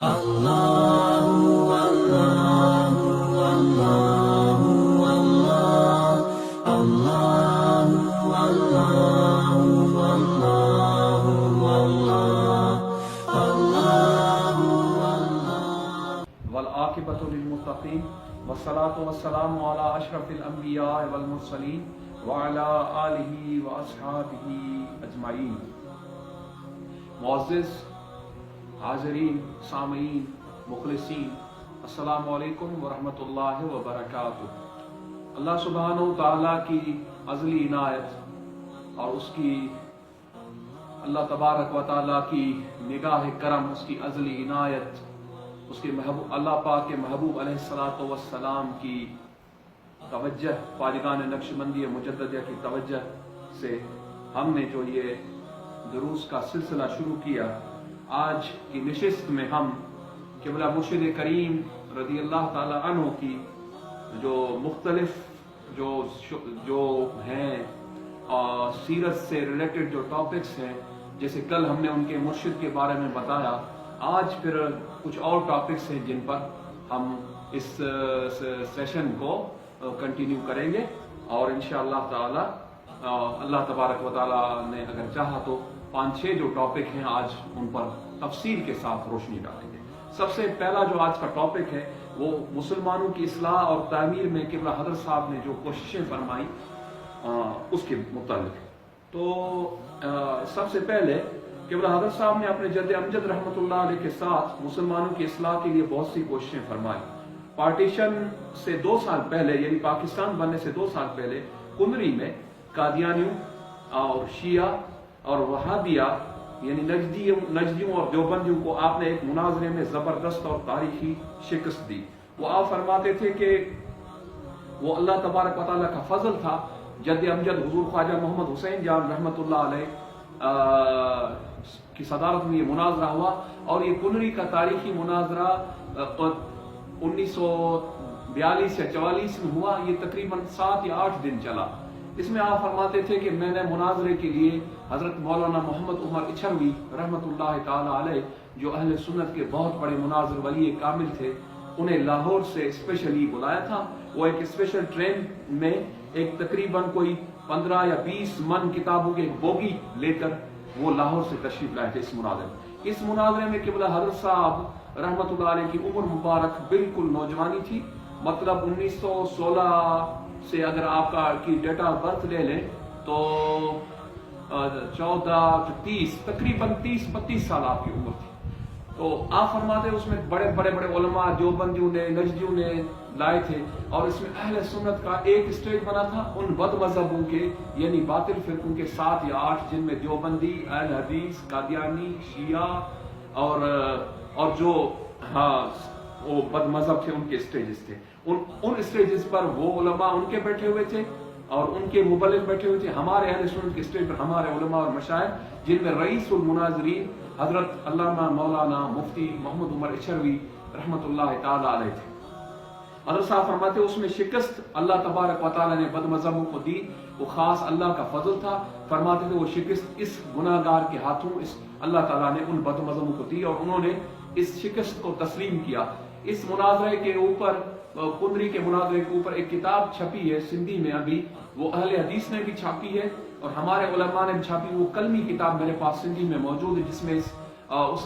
والعاقبۃ للمتقین والصلاۃ والسلام علی اشرف الانبیاء والمرسلین وعلی آلہ واصحابہ اجمعین۔ معزز حاضرین، سامعین، مخلصین، السلام علیکم ورحمۃ اللہ وبرکاتہ۔ اللہ سبحانہ و تعالیٰ کی ازلی عنایت اور اس کی اللہ تبارک و تعالیٰ کی نگاہ کرم، اس کی ازلی عنایت، اس کے محبوب اللہ پاک کے محبوب علیہ الصلوۃ والسلام کی توجہ، خواجگان نقشبندی مجددیہ کی توجہ سے ہم نے جو یہ دروس کا سلسلہ شروع کیا، آج کی نشست میں ہم قبلہ مرشد کریم رضی اللہ تعالی عنہ کی جو مختلف جو ہیں سیرت سے ریلیٹڈ جو ٹاپکس ہیں، جیسے کل ہم نے ان کے مرشد کے بارے میں بتایا، آج پھر کچھ اور ٹاپکس ہیں جن پر ہم اس سیشن کو کنٹینیو کریں گے، اور انشاءاللہ تعالی اللہ تبارک و تعالی نے اگر چاہا تو 5-6 جو ٹاپک ہیں آج ان پر تفصیل کے ساتھ روشنی ڈالیں گے۔ سب سے پہلا جو آج کا ٹاپک ہے وہ مسلمانوں کی اصلاح اور تعمیر میں قبلہ حضرت صاحب نے جو کوششیں فرمائی اس کے متعلق۔ تو سب سے پہلے قبلہ حضرت صاحب نے اپنے جد امجد رحمۃ اللہ علیہ کے ساتھ مسلمانوں کی اصلاح کے لیے بہت سی کوششیں فرمائی۔ پارٹیشن سے 2 سال پہلے، یعنی پاکستان بننے سے 2 سال پہلے، کنری میں قادیانیوں اور شیعہ اور وہابیہ یعنی نجدیوں اور دیوبندیوں کو آپ نے ایک مناظرے میں زبردست اور تاریخی شکست دی۔ وہ آپ فرماتے تھے کہ وہ اللہ تبارک و تعالیٰ کا فضل تھا، جد امجد حضور خواجہ محمد حسین جان رحمۃ اللہ علیہ کی صدارت میں یہ مناظرہ ہوا، اور یہ کنری کا تاریخی مناظرہ 1942 یا 44 میں ہوا۔ یہ تقریباً 7 یا 8 دن چلا۔ اس میں آپ فرماتے تھے کہ میں نے مناظرے کے لیے حضرت مولانا محمد عمر اچھروی رحمۃ اللہ تعالی علیہ، جو اہل سنت کے بہت بڑے مناظر ولی کامل تھے، انہیں لاہور سے اسپیشلی بلایا تھا۔ وہ ایک اسپیشل ٹرین میں ایک تقریباً کوئی 15 یا 20 من کتابوں کے بوگی لے کر وہ لاہور سے تشریف لائے تھے اس مناظرے میں قبلہ حضرت صاحب رحمۃ اللہ علیہ کی عمر مبارک بالکل نوجوانی تھی، مطلب 1916 سے اگر آپ کی ڈیٹ آف برتھ لے لیں تو 14-30 تقریباً 30-32 سال آپ کی عمر تھی۔ تو آپ فرماتے اس میں بڑے بڑے علماء دیوبندیوں نے، نجدیوں نے لائے تھے، اور اس میں اہل سنت کا ایک اسٹیج بنا تھا ان بد مذہبوں کے، یعنی باطل فرقوں کے 7 یا 8، جن میں دیوبندی، اہل حدیث، قادیانی، شیعہ اور جو وہ بد مذہب تھے، ان کے اسٹیجز تھے۔ ان اسٹیجز پر وہ علماء ان کے بیٹھے ہوئے تھے اور ان کے مبلغ بیٹھے ہوئے تھے۔ ہمارے اہل سنت کے اسٹیج پر ہمارے علماء اور مشائخ، جن میں رئیس المناظرین حضرت علامہ مولانا مفتی محمد عمر اچھروی رحمۃ اللہ تعالی علیہ تھے۔ حضرت صاحب فرماتے اس میں شکست اللہ تبارک و تعالی نے بد مذہبوں کو دی، وہ خاص اللہ کا فضل تھا۔ فرماتے تھے وہ شکست اس گناہ گار کے ہاتھوں اللہ تعالیٰ نے ان بد مذہبوں کو دی، اور انہوں نے اس شکست کو تسلیم کیا۔ اس مناظرے کے اوپر، کنری کے مناظرے کے اوپر ایک کتاب چھپی ہے سندھی میں، ابھی وہ اہل حدیث نے بھی چھاپی ہے اور ہمارے علماء نے بھی چھاپی۔ وہ کلمی کتاب میرے پاس سندھی میں موجود ہے، جس میں اس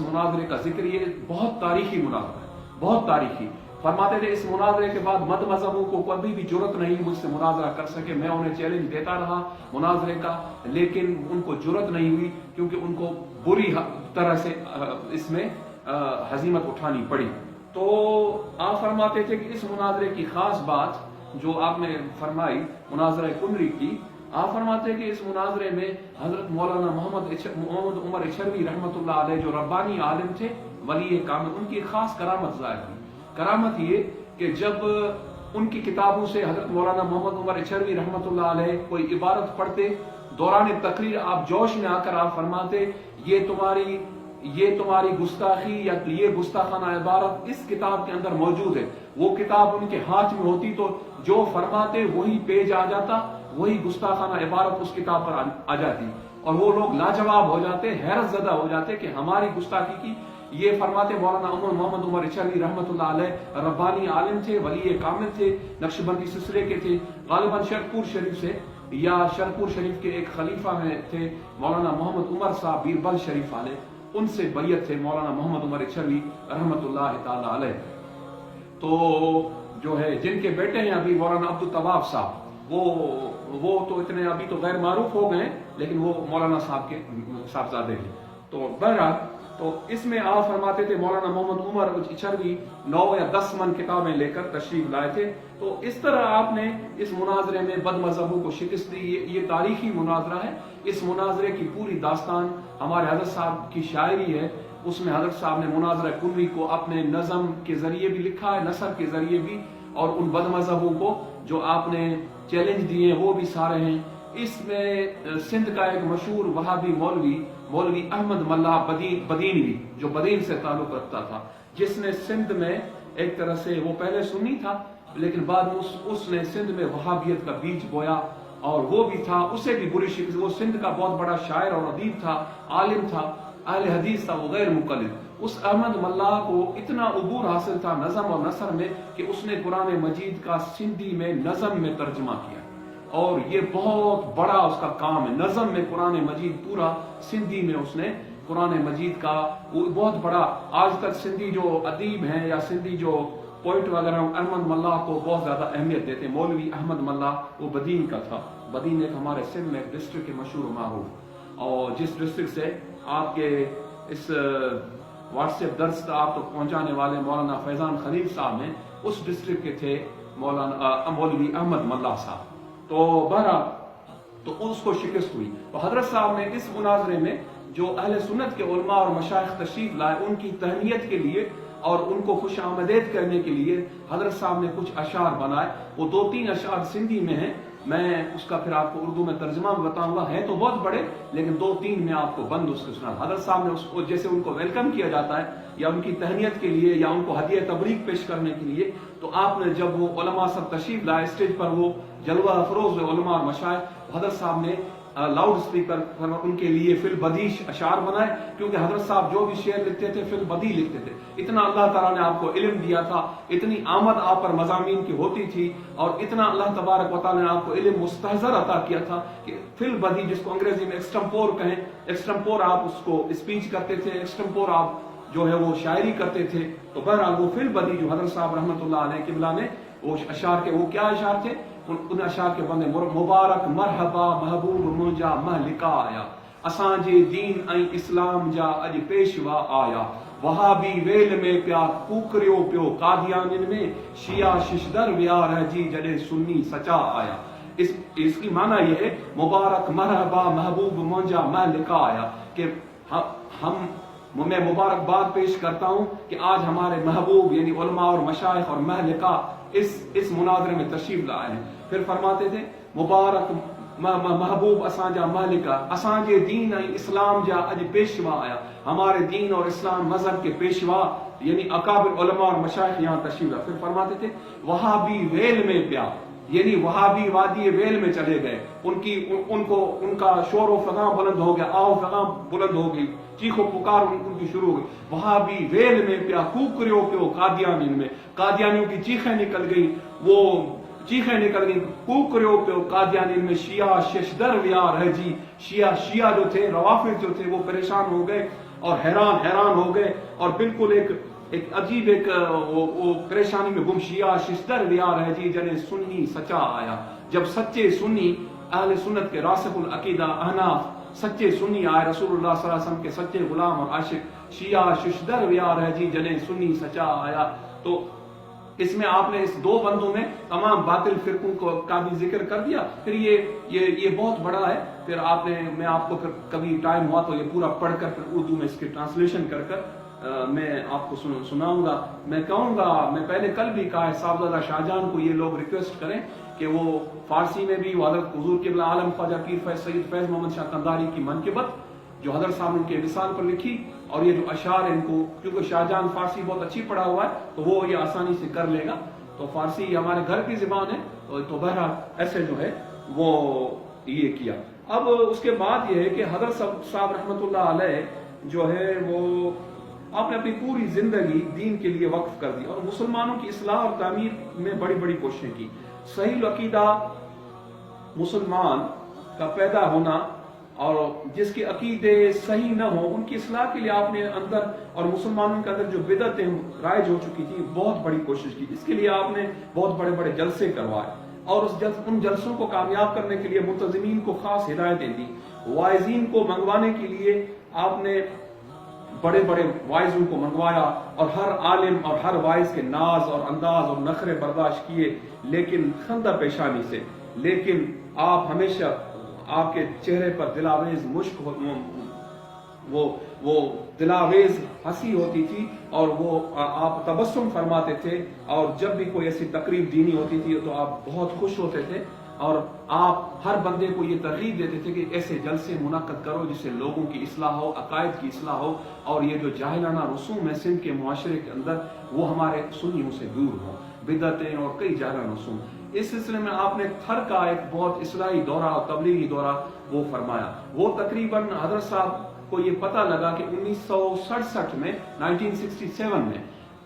مناظرے کا ذکر، یہ بہت تاریخی مناظرہ ہے، بہت تاریخی۔ فرماتے تھے اس مناظرے کے بعد مد مذہبوں کو کبھی بھی جرت نہیں مجھ سے مناظرہ کر سکے۔ میں انہیں چیلنج دیتا رہا مناظرے کا، لیکن ان کو جرت نہیں ہوئی، کیونکہ ان کو بری طرح سے اس میں ہزیمت اٹھانی پڑی۔ تو آپ فرماتے تھے کہ اس مناظرے کی خاص بات جو آپ نے فرمائی مناظرہ کنری کی، آپ فرماتے ہیں کہ اس مناظرے میں حضرت مولانا محمد عمر اچھروی رحمۃ اللہ علیہ، جو ربانی عالم تھے، ولی کامل، ان کی خاص کرامت ظاہر ہوئی۔ کرامت یہ کہ جب ان کی کتابوں سے حضرت مولانا محمد عمر اچھروی رحمۃ اللہ علیہ کوئی عبارت پڑھتے، دوران تقریر آپ جوش میں آ کر آپ فرماتے یہ تمہاری گستاخی یا یہ گستاخانہ عبارت اس کتاب کے اندر موجود ہے۔ وہ کتاب ان کے ہاتھ میں ہوتی تو جو فرماتے وہی پیج آ جاتا، وہی گستاخانہ عبارت اس کتاب پر آ جاتی، اور وہ لوگ لاجواب ہو جاتے، حیرت زدہ ہو جاتے کہ ہماری گستاخی کی یہ فرماتے مولانا محمد عمر اچھلی رحمۃ اللہ علیہ ربانی عالم تھے، ولی کامل تھے، نقشبندی سلسلے کے تھے، غالباً شرپور شریف سے یا شرپور شریف کے ایک خلیفہ میں تھے مولانا محمد عمر صاحب بیربل شریف والے، ان سے بیعت تھے مولانا محمد عمر اچھلی رحمۃ اللہ تعالی علیہ۔ تو جو ہے جن کے بیٹے ہیں ابھی مولانا عبد الطواب صاحب، وہ تو اتنے ابھی تو غیر معروف ہو گئے لیکن وہ مولانا صاحب کے صاحبزادے ہیں۔ تو بہرحال تو اس میں آپ فرماتے تھے مولانا محمد عمر اچھلی 9 یا 10 من کتابیں لے کر تشریف لائے تھے۔ تو اس طرح آپ نے اس مناظرے میں بد مذہبوں کو شکست دی۔ یہ تاریخی مناظرہ ہے، اس مناظرے کی پوری داستان ہمارے حضرت صاحب کی شاعری ہے، اس میں حضرت صاحب نے مناظرہ کلوی کو اپنے نظم کے ذریعے بھی لکھا ہے، نثر کے ذریعے بھی، اور ان بد مذہبوں کو جو آپ نے چیلنج دیے وہ بھی سارے ہیں۔ اس میں سندھ کا ایک مشہور وہابی مولوی احمد ملا بدینوی جو بدین سے تعلق رکھتا تھا، جس نے سندھ میں ایک طرح سے وہ پہلے سنی تھا لیکن بعد میں اس نے سندھ میں وہابیت کا بیج بویا، اور وہ بھی تھا اسے بھی بری شکست۔ وہ سندھ کا بہت بڑا شاعر اور ادیب تھا، عالم تھا، اہل حدیث تھا، وہ غیر مقلد۔ اس احمد ملا کو اتنا عبور حاصل تھا نظم اور نثر میں کہ اس نے قرآن مجید کا سندھی میں نظم میں ترجمہ کیا، اور یہ بہت بڑا اس کا کام ہے۔ نظم میں قرآن مجید پورا سندھی میں اس نے قرآن مجید کا بہت بڑا، آج تک سندھی جو ادیب ہیں یا سندھی جو پوئٹ وغیرہ احمد ملا کو بہت زیادہ اہمیت دیتے ہیں۔ مولوی احمد ملا وہ بدین کا تھا، بدین ایک ہمارے سندھ میں ایک ڈسٹرکٹ کے مشہور و معروف، اور جس ڈسٹرکٹ سے آپ کے اس واٹس ایپ درس آپ تک پہنچانے والے مولانا فیضان خلیل صاحب ہیں، اس ڈسٹرکٹ کے تھے مولانا مولوی احمد ملا صاحب۔ تو بہرحال تو اس کو شکست ہوئی۔ تو حضرت صاحب نے اس مناظرے میں جو اہل سنت کے علماء اور مشائخ تشریف لائے ان کی تہنیت کے لیے اور ان کو خوش آمدید کرنے کے لیے حضرت صاحب نے کچھ اشعار بنائے۔ وہ 2-3 اشعار سندھی میں ہیں، میں اس کا پھر آپ کو اردو میں ترجمہ بتاؤں گا، ہے تو بہت بڑے لیکن 2-3 میں آپ کو بند اس کے سنا۔ حضرت صاحب نے اس کو جیسے ان کو ویلکم کیا جاتا ہے یا ان کی تہنیت کے لیے یا ان کو ہدیہ تبریک پیش کرنے کے لیے، تو آپ نے جب وہ علماء سب تشریف لائے اسٹیج پر، وہ جلوہ افروز علماء اور مشائخ، حضرت صاحب نے لاؤڈ سپیکر پر ان کے لیے فی البدیش اشعار بنائے، کیونکہ حضرت صاحب جو بھی شعر لکھتے تھے فی البدی لکھتے تھے۔ اتنا اللہ تعالیٰ نے آپ کو علم دیا تھا، اتنی آمد آپ پر مضامین کی ہوتی تھی، اور اتنا اللہ تبارک و تعالیٰ نے آپ کو علم مستحضر عطا کیا تھا کہ فی البدی، جس کو انگریزی میں ایکسٹمپور کہیں، ایکسٹمپور آپ اس کو اسپیچ کرتے تھے، ایکسٹمپور آپ جو ہے وہ شاعری کرتے تھے۔ تو بہرحال وہ فی البدی جو حضرت صاحب رحمۃ اللہ علیہ قبلہ نے وہ اشعار کے، وہ کیا اشعار تھے؟ ان اشعار کے بندے مبارک مرحبا محبوب منجا مہلکا آیا، اساں جے دین ائیں اسلام جا اج پیشوا آیا، وہابی ویل میں پیا کوکریو پیو قادیانن میں، شیعہ ششدر ویا رہجی جڑے سنی سچا آیا۔ اس کی معنی یہ ہے مبارک مرحبا محبوب منجا مہلکا آیا، کہ میں مبارکباد پیش کرتا ہوں کہ آج ہمارے محبوب یعنی علماء اور مشائخ اور مہلکہ اس مناظرے میں تشریف لائے ہیں۔ پھر فرماتے تھے مبارک محبوب اساں جا مہلکہ، اساں جے دین ائیں اسلام جا اج پیشوا آیا، ہمارے دین اور اسلام مذہب کے پیشوا یعنی اکابر علماء اور مشائخ یہاں تشریف لائے۔ پھر فرماتے تھے وہابی ویل میں پیا، یعنی وہابی وادی ویل میں چلے گئے، ان کا شور و فغاں بلند ہو گیا، آو فغاں بلند ہو گئی، چیخ و پکار ان کی شروع ہو گئی۔ وہابی ویل میں پیا کوکریو پیو قادیانین میں، قادیانیوں کی چیخیں نکل گئی، وہ چیخیں نکل گئی، کوکریو پیو قادیانین میں، شیعہ ششدر ویا رہجی، شیعہ جو تھے، روافض جو تھے وہ پریشان ہو گئے اور حیران ہو گئے، اور بالکل ایک عجیب وہ پریشانی میں گم، شیعہ ششدر ویا رہجی جڑے سنی سچا آیا۔ جب سچے سنی اہل سنت کے راسخ العقیدہ احناف سچے سنی آئے، رسول اللہ صلی اللہ علیہ وسلم کے سچے غلام اور عاشق، شیعہ ششدر ویا رہجی جڑے سنی سچا آیا۔ تو اس میں آپ نے اس 2 بندوں میں تمام باطل فرقوں کا بھی ذکر کر دیا۔ پھر یہ بہت بڑا ہے، پھر میں آپ کو پھر کبھی ٹائم ہوا تو یہ پورا پڑھ کر پھر اردو میں اس کی ٹرانسلیشن کر میں آپ کو سناؤں گا۔ میں کہوں گا، میں پہلے کل بھی کہا ہے، صاحبزادہ شاہجہاں کو یہ لوگ ریکویسٹ کریں کہ وہ فارسی میں بھی حضرت حضور قبلہ عالم خواجہ پیر فیض سید فیض محمد شاہ قنداری کی منقبت جو حضرت صاحب نے ان کے وصال پر لکھی، اور یہ جو اشعار ہیں ان کو، کیونکہ شاہجہاں فارسی بہت اچھی پڑھا ہوا ہے تو وہ یہ آسانی سے کر لے گا، تو فارسی ہمارے گھر کی زبان ہے، تو بہرحال ایسے جو ہے وہ یہ کیا۔ اب اس کے بعد یہ ہے کہ حضرت صاحب رحمۃ اللہ علیہ جو ہے وہ آپ نے اپنی پوری زندگی دین کے لیے وقف کر دی اور مسلمانوں کی اصلاح اور تعمیر میں بڑی بڑی کوششیں کی. صحیح العقیدہ مسلمان کا پیدا ہونا اور جس کے عقیدے صحیح نہ ہوں ان کی اصلاح کے لیے آپ نے اندر اور مسلمانوں کے اندر جو بدعتیں رائج ہو چکی تھی بہت بڑی کوشش کی. اس کے لیے آپ نے بہت بڑے بڑے جلسے کروائے اور ان جلسوں کو کامیاب کرنے کے لیے منتظمین کو خاص ہدایتیں دی. واعظین کو منگوانے کے لیے آپ نے بڑے بڑے واعظوں کو منگوایا اور ہر عالم اور ہر واعظ کے ناز اور انداز اور نخرے برداشت کیے لیکن خندہ پیشانی سے. لیکن آپ ہمیشہ آپ کے چہرے پر دلاویز مشک وہ دلاویز ہنسی ہوتی تھی اور وہ آپ تبسم فرماتے تھے اور جب بھی کوئی ایسی تقریب دینی ہوتی تھی تو آپ بہت خوش ہوتے تھے اور آپ ہر بندے کو یہ ترغیب دیتے تھے کہ ایسے جلسے منعقد کرو جس سے لوگوں کی اصلاح ہو, عقائد کی اصلاح ہو اور یہ جو جاہلانہ رسوم ہے سندھ کے معاشرے کے اندر وہ ہمارے سنیوں سے دور ہوں, بدعتیں اور کئی جاہلانہ رسوم. اس سلسلے میں آپ نے تھر کا ایک بہت اصلاحی دورہ اور تبلیغی دورہ وہ فرمایا. وہ تقریباً حضرت صاحب کو یہ پتہ لگا کہ 1967 میں 1967 میں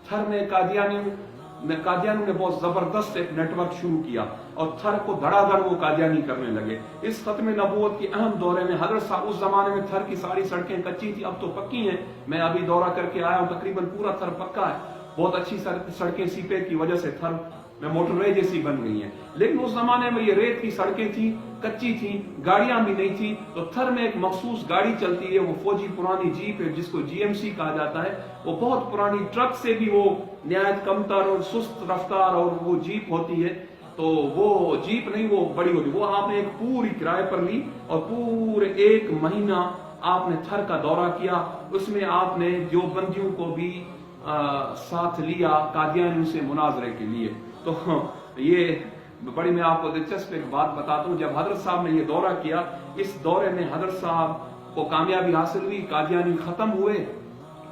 تھر میں قادیانیوں نے بہت زبردست ایک نیٹ ورک شروع کیا اور تھر کو دھڑا دھڑ وہ قادیانی کرنے لگے. اس ختم نبوت کے اہم دورے میں حضرت صاحب اس زمانے میں تھر کی ساری سڑکیں کچی تھی, اب تو پکی ہیں. میں ابھی دورہ کر کے آیا ہوں, تقریباً پورا تھر پکا ہے. بہت اچھی سڑکیں سیپے کی وجہ سے تھر میں موٹر وے جیسی بن گئی ہیں. لیکن اس زمانے میں یہ ریت کی سڑکیں تھیں, کچی تھیں, گاڑیاں بھی نہیں تھیں. تو تھر میں ایک مخصوص گاڑی چلتی ہے, وہ فوجی پرانی جیپ ہے جس کو GMC کہا جاتا ہے. وہ بہت پرانی ٹرک سے بھی وہ نہایت کمتر اور سست رفتار اور وہ جیپ ہوتی ہے. تو وہ جیپ نہیں, وہ بڑی ہوتی. وہ آپ نے ایک پوری کرائے پر لی اور پورے 1 مہینہ آپ نے تھر کا دورہ کیا. اس میں آپ نے دیوبندیوں کو بھی ساتھ لیا قادیانیوں سے مناظرے کے لیے. تو یہ بڑی میں آپ کو دلچسپ ایک بات بتاتا ہوں. جب حضرت صاحب نے یہ دورہ کیا, اس دورے میں حضرت صاحب کو کامیابی حاصل ہوئی, قادیانی ختم ہوئے,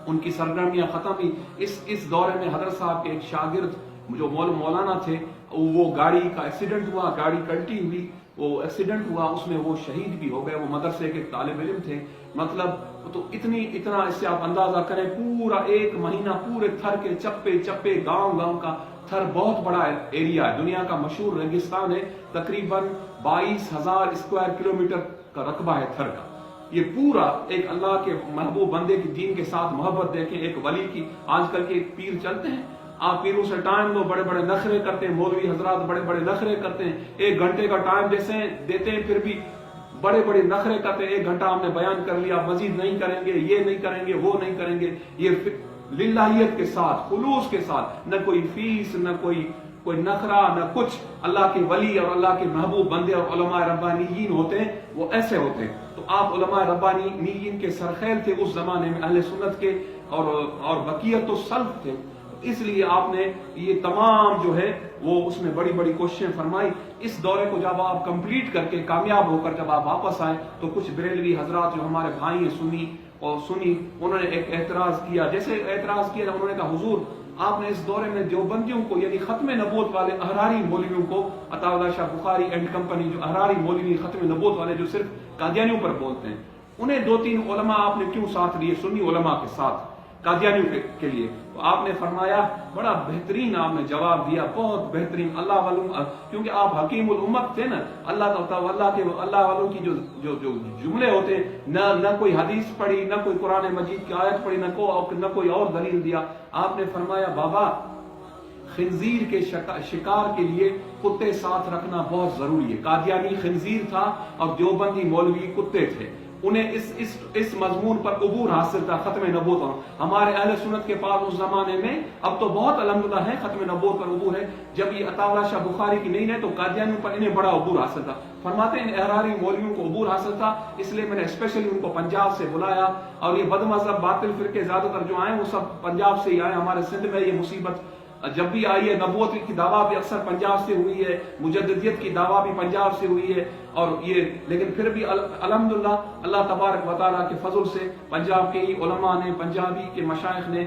ان کی سرگرمیاں ختم ہوئی. اس دورے میں حضرت صاحب کے ایک شاگرد جو مولانا تھے, وہ گاڑی کا ایکسیڈنٹ ہوا, گاڑی کلٹی ہوئی, وہ ایکسیڈنٹ ہوا, اس میں وہ شہید بھی ہو گئے. وہ مدرسے کے طالب علم تھے. مطلب تو اتنا اس سے آپ اندازہ کریں, پورا 1 مہینہ پورے تھر کے چپے چپے گاؤں کا. تھر بہت بڑا ایریا ہے, دنیا کا مشہور ریگستان ہے, تقریباً 22,000 اسکوائر کلومیٹر کا رقبہ ہے تھر کا. یہ پورا ایک اللہ کے محبوب بندے کی دین کے ساتھ محبت دیکھیں, ایک ولی کی. آج کل کے پیر چلتے ہیں, آپ پیروں سے ٹائم لو, بڑے بڑے نخرے کرتے ہیں, مولوی حضرات بڑے بڑے نخرے کرتے ہیں, 1 گھنٹے کا ٹائم دیتے ہیں, پھر بھی بڑے بڑے نخرے کرتے ہیں. 1 گھنٹہ ہم نے بیان کر لیا, مزید نہیں کریں گے, یہ نہیں کریں گے, وہ نہیں کریں گے. یہ للہیت کے ساتھ, خلوص کے ساتھ, نہ کوئی فیس, نہ کوئی نخرہ, نہ کچھ. اللہ کے ولی اور اللہ کے محبوب بندے اور علماء ربانیین ہوتے ہیں, وہ ایسے ہوتے ہیں. تو آپ علماء ربانیین کے سرخیل تھے اس زمانے میں, اہل سنت کے اور بقیت السلف تھے. اس لیے آپ نے یہ تمام جو ہے وہ اس میں بڑی بڑی کوششیں فرمائی. اس دورے کو جب آپ کمپلیٹ کر کے کامیاب ہو کر جب آپ واپس آئے تو کچھ بریلوی حضرات جو ہمارے بھائی ہیں سنی, انہوں نے ایک اعتراض کیا. جیسے اعتراض کیا, انہوں نے کہا حضور آپ نے اس دورے میں دیوبندیوں کو یعنی ختم نبوت والے احراری مولویوں کو, عطا اللہ شاہ بخاری اینڈ کمپنی جو احراری مولوی ختم نبوت والے جو صرف قادیانیوں پر بولتے ہیں, انہیں 2-3 علماء آپ نے کیوں ساتھ لیے سنی علماء کے ساتھ قادیانیوں کے لیے؟ تو آپ نے فرمایا, بڑا بہترین آپ نے جواب دیا, بہت بہترین. اللہ والوں, کیونکہ آپ حکیم الامت تھے نا, اللہ والوں کی جو جملے ہوتے ہیں, نہ کوئی حدیث پڑھی, نہ کوئی قرآن مجید کی آیت پڑھی, نہ کوئی اور دلیل دیا. آپ نے فرمایا بابا خنزیر کے شکار کے لیے کتے ساتھ رکھنا بہت ضروری ہے. قادیانی خنزیر تھا اور دیوبندی مولوی کتے تھے. انہیں اس مضمون پر عبور حاصل تھا ختم نبوت. ہمارے اہل سنت کے پاس اس زمانے میں اب تو بہت الحمدللہ ہے ختم نبوت پر عبور ہے. جب یہ عطا اللہ شاہ بخاری کی نہیں ہے تو قادیانیوں پر انہیں بڑا عبور حاصل تھا. فرماتے ہیں احراری مولویوں کو عبور حاصل تھا, اس لیے میں نے اسپیشلی ان کو پنجاب سے بلایا. اور یہ بد مذہب باطل فرقے زیادہ تر جو آئے وہ سب پنجاب سے ہی آئے. ہمارے سندھ میں یہ مصیبت جب بھی آئی ہے, نبوت کی دعویٰ بھی اکثر پنجاب سے ہوئی ہے, مجددیت کی دعویٰ بھی پنجاب سے ہوئی ہے. اور یہ لیکن پھر بھی الحمدللہ اللہ تبارک و تعالیٰ کے فضل سے پنجاب کے ہی علماء نے, پنجابی کے مشائخ نے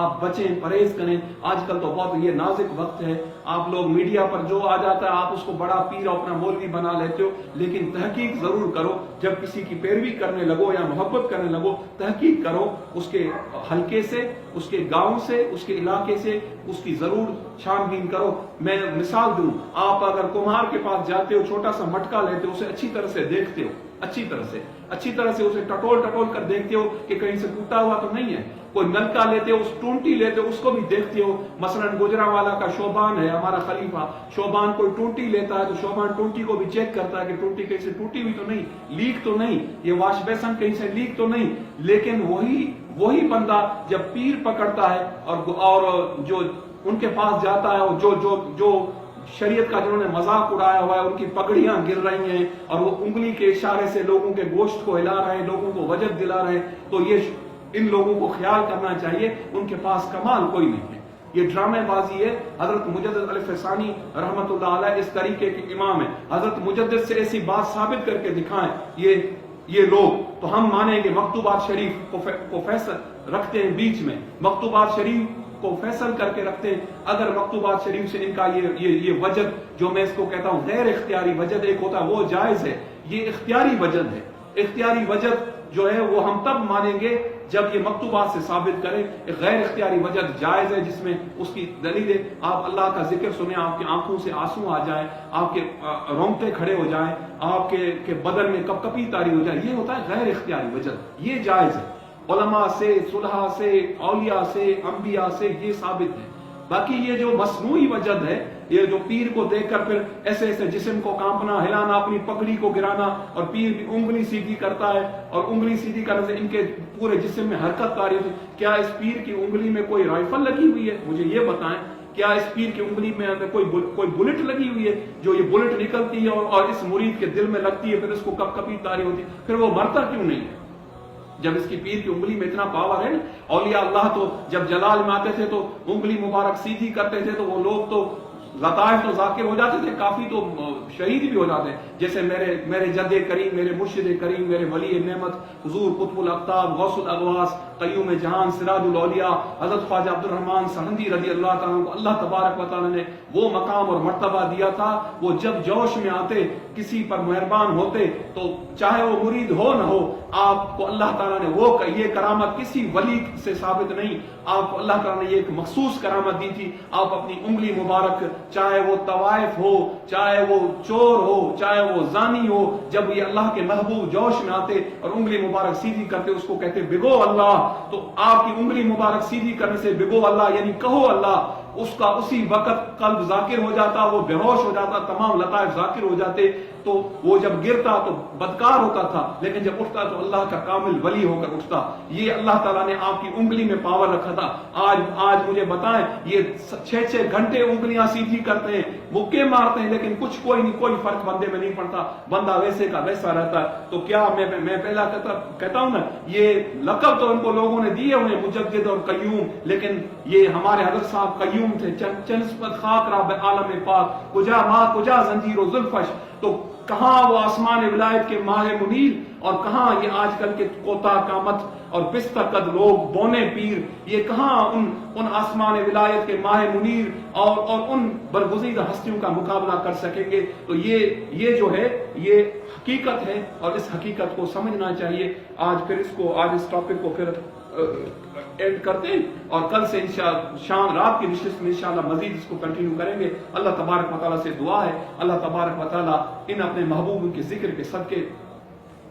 آپ بچیں، پرہیز کریں. آج کل تو بہت یہ نازک وقت ہے، آپ لوگ میڈیا پر جو آ جاتا ہے آپ اس کو بڑا پیر اور اپنا مولوی بنا لیتے ہو، لیکن تحقیق ضرور کرو. جب کسی کی پیروی کرنے لگو یا محبت کرنے لگو، تحقیق کرو اس کے حلقے سے، اس کے گاؤں سے، اس کے علاقے سے، اس کی ضرور چھان بین کرو. میں مثال دوں، آپ اگر کمہار کے پاس جاتے ہو، چھوٹا سا مٹکا لیتے ہو، اسے اچھی طرح سے دیکھتے ہو، اچھی طرح سے اسے ٹٹول کر دیکھتے ہو کہ کہیں سے ٹوٹا ہوا تو نہیں ہے. کوئی نلکا لیتے ہو، اس ٹونٹی لیتے ہو، اس کو بھی دیکھتے ہو. مثلا گجرانوالا کا شوبان ہے ہمارا خلیفہ، شوبان کوئی ٹونٹی لیتا ہے تو شوبان ٹونٹی کو بھی چیک کرتا ہے کہ ٹونٹی کہیں سے ٹوٹی ہوئی تو نہیں، لیک تو نہیں، یہ واش بیسن کہیں سے لیک تو نہیں. لیکن وہی بندہ جب پیر پکڑتا ہے اور جو ان کے پاس جاتا ہے، اور جو شریعت کا جنہوں نے مذاق اڑایا ہوا ہے، ان کی پگڑیاں گر رہی ہیں اور وہ انگلی کے اشارے سے لوگوں کے گوشت کو ہلا رہے ہیں، لوگوں کو وجد دلا رہے ہیں، تو یہ ان لوگوں کو خیال کرنا چاہیے ان کے پاس کمال کوئی نہیں ہے، یہ ڈرامے بازی ہے. حضرت مجدد الف ثانی رحمت اللہ علیہ اس طریقے کے امام ہیں. حضرت مجدد سے ایسی بات ثابت کر کے دکھائیں یہ لوگ تو ہم مانیں گے. مکتوبات شریف کو فیصل رکھتے ہیں بیچ میں، مکتوبات شریف کو فیصل کر کے رکھتے ہیں. اگر مکتوبات شریف سے ان کا یہ وجد جو میں اس کو کہتا ہوں غیر اختیاری وجد ایک ہوتا ہے وہ جائز ہے، یہ اختیاری وجد ہے. اختیاری وجد جو ہے وہ ہم تب مانیں گے جب یہ مکتوبات سے ثابت کریں. ایک غیر اختیاری وجد جائز ہے جس میں اس کی دلیل ہے. آپ اللہ کا ذکر سنیں، آپ کی آنکھوں سے آنسو آ جائیں، آپ کے رونگٹے کھڑے ہو جائیں، آپ کے بدن میں کپ کپی طاری ہو جائے، یہ ہوتا ہے غیر اختیاری وجد، یہ جائز ہے. علماء سے، صلحاء سے، اولیاء سے، انبیاء سے یہ ثابت ہے. باقی یہ جو مصنوعی وجد ہے، یہ جو پیر کو دیکھ کر پھر ایسے جسم کو کانپنا، ہلانا، اپنی پگڑی کو گرانا، اور پیر بھی انگلی سیدھی کرتا ہے اور انگلی سیدھی کرنے سے ان کے پورے جسم میں حرکت طاری ہوتی ہے. کیا اس پیر کی انگلی میں کوئی رائفل لگی ہوئی ہے؟ مجھے یہ بتائیں. کیا اس پیر کی انگلی میں کوئی بلٹ لگی ہوئی ہے جو یہ بلٹ نکلتی ہے اور اس مرید کے دل میں لگتی ہے، پھر اس کو کپ کپی طاری ہوتی ہے، پھر وہ مرتا کیوں نہیں ہے جب اس کی پیر کی انگلی میں اتنا پاور ہے؟ اولیاء اللہ تو جب جلال میں آتے تھے تو انگلی مبارک سیدھی کرتے تھے تو وہ لوگ تو لطائف تو ذاکر ہو جاتے تھے، کافی تو شہید بھی ہو جاتے ہیں. جیسے میرے جد کریم، میرے مرشد کریم، میرے ولی نعمت حضور قطب الاقطاب، غوث الاغواث، قیوم جہان، سراج الاولیاء حضرت خواجہ عبد الرحمن سرہندی رضی اللہ تعالیٰ کو اللہ تبارک و تعالیٰ نے وہ مقام اور مرتبہ دیا تھا. وہ جب جوش میں آتے، کسی پر مہربان ہوتے، تو چاہے وہ مرید ہو نہ ہو، آپ کو اللہ تعالیٰ نے یہ کرامت کسی ولی سے ثابت نہیں، آپ کو اللہ تعالیٰ نے یہ ایک مخصوص کرامت دی تھی. آپ اپنی انگلی مبارک، چاہے وہ طوائف ہو، چاہے وہ چور ہو، چاہے وہ زانی ہو، جب یہ اللہ کے محبوب جوش میں آتے اور انگلی مبارک سیدھی کرتے، اس کو کہتے بگو اللہ. تو آپ کی انگلی مبارک سیدھی کرنے سے بگو اللہ یعنی کہو اللہ، اس کا اسی وقت قلب ذاکر ہو جاتا، وہ بے ہوش ہو جاتا، تمام لطائف ذاکر ہو جاتے. تو وہ جب گرتا تو بدکار ہوتا تھا، لیکن جب اٹھتا تو اللہ کا کامل ولی ہو کر اٹھتا. یہ اللہ تعالیٰ نے آپ کی انگلی میں پاور رکھا تھا. آج مجھے بتائیں، یہ 6 گھنٹے انگلیاں سیدھی کرتے ہیں، مکے مارتے ہیں، لیکن کوئی فرق بندے میں نہیں پڑتا، بندہ ویسے کا ویسا رہتا ہے. تو کیا میں پہلا کہتا ہوں نا، یہ لقب تو ان کو لوگوں نے دیے ہوئے مجدد اور قیوم، لیکن یہ ہمارے حضرت صاحب قیوم تھے. چنسبت خاک راب عالم پاک، کجا زنجیر و زلفش. تو کہاں وہ آسمان ولایت کے ماہ منیر، اور کہاں یہ آج کل کے کوتا قامت اور پستہ قد لوگ بونے پیر، یہ کہاں ان آسمان ولایت کے ماہ منیر اور ان برگزیدہ ہستیوں کا مقابلہ کر سکیں گے. تو یہ جو ہے یہ حقیقت ہے، اور اس حقیقت کو سمجھنا چاہیے. آج اس ٹاپک کو پھر اینڈ کرتے ہیں، اور کل سے شام رات کی نشست میں انشاءاللہ مزید اس کو کنٹینیو کریں گے. اللہ تبارک و تعالیٰ سے دعا ہے اللہ تبارک و تعالیٰ ان اپنے محبوب کے ذکر کے صدقے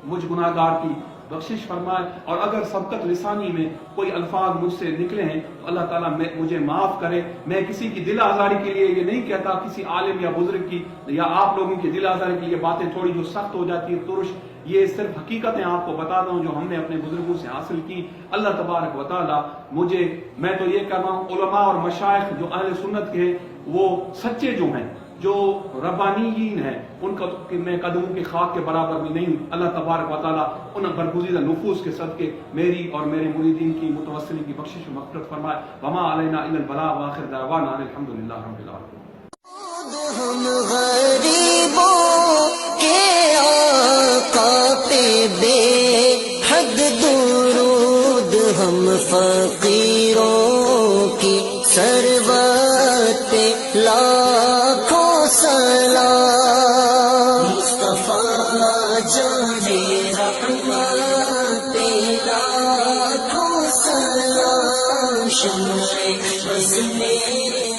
مجھ گناہگار کی بخشش فرمائے، اور اگر سبقت لسانی میں کوئی الفاظ مجھ سے نکلے ہیں تو اللہ تعالیٰ مجھے معاف کرے. میں کسی کی دل آزاری کے لیے یہ نہیں کہتا، کسی عالم یا بزرگ کی یا آپ لوگوں کی دل آزاری کے لیے باتیں تھوڑی جو سخت ہو جاتی ہے ترش، یہ صرف حقیقتیں آپ کو بتاتا ہوں جو ہم نے اپنے بزرگوں سے حاصل کی. اللہ تبارک و تعالیٰ میں تو یہ کہہ رہا ہوں، علماء اور مشائخ جو اہل سنت کے ہیں وہ سچے جو ہیں، جو ربانیین ہیں، ان کا میں قدموں کی خاک کے برابر بھی نہیں. اللہ تبارک و تعالیٰ ان برگزیدہ نفوس کے صدقے میری اور میرے مریدین کی متوسلین کی بخشش و مغفرت فرمائے. وما علینا الا البلاغ، وآخر دعوانا الحمدللہ رب العالمین. ہم غریبوں کے آقا پہ بے حد درود، ہم فقیروں سروت پہ لاکھوں سلام، مصطفیٰ جانے رحمت پہ لاکھوں سلام، شمع بز میرے